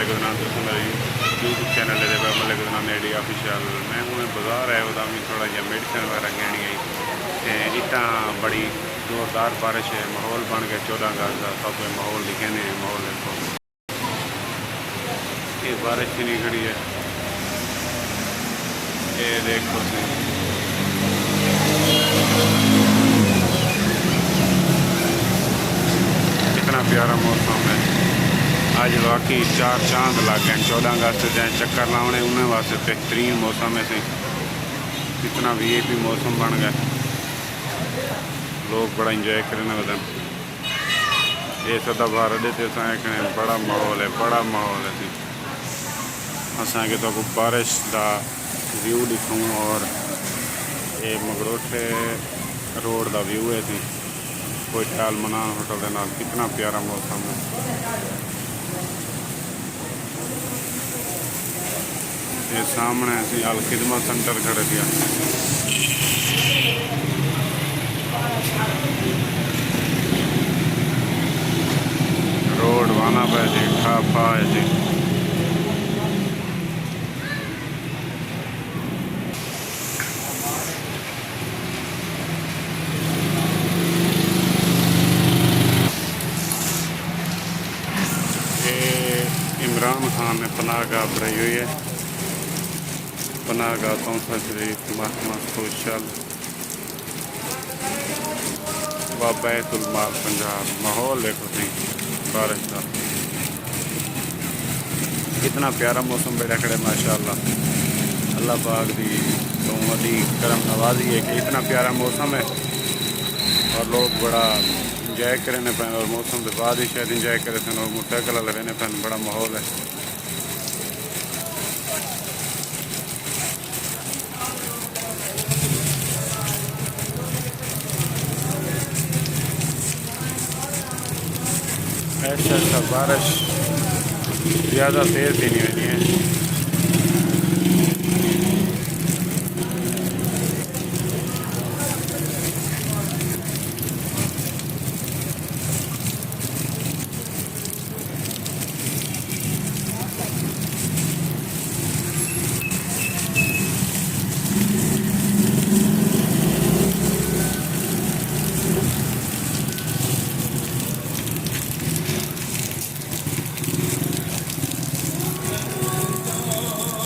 के नाम तुम मेरे यूट्यूब चैनल है मलिक नाम मेडी ऑफिशियल। मैं हूँ बाजार है वह भी थोड़ा जहा मेडिसिन वगैरह कहनी आई इतना बड़ी जोरदार बारिश है। माहौल बन गया 14 अगस्त का सब माहौल दिखे ने माहौल देखो ये बारिश ही नहीं खड़ी है ये देखो कितना प्यारा मौसम है। आज वाकई 4 चांद लग गए। 14 अगस्त जैसे चक्कर लाने उन्हें वास्ते बेहतरीन मौसम है। इतना VIP मौसम बन गया लोग बड़ा इंजॉय करें बदन ये सदा भारत बड़ा माहौल है असा के तो बारिश का व्यू दिखाऊँ और ये मगरोटे रोड का व्यू है कोई टाल मनान होटल के नाल कितना प्यारा मौसम है। ये सामने असी अल खिदमत सेंटर खड़े थे रोड वाना पे जी खाफा है जी। इमरान खान ने पनाहगाह बनाई हुई है। पनाहगाह तौसा शरीफ महकमा सोशल व बैतुल माल पंजाब। माहौल देखो सही बारिश का कितना प्यारा मौसम बेड़ा खड़े माशाअल्लाह। अल्लाह पाक की तो वही करम नवाजी है कि इतना प्यारा मौसम है और लोग बड़ा इंजॉय करें पैन और मौसम के बाद ही शायद इंजॉय करें थे और मोटरसाइकिल रहने पैन बड़ा माहौल है। ऐसा बारिश ज़्यादा तेज़ ही नहीं होनी है।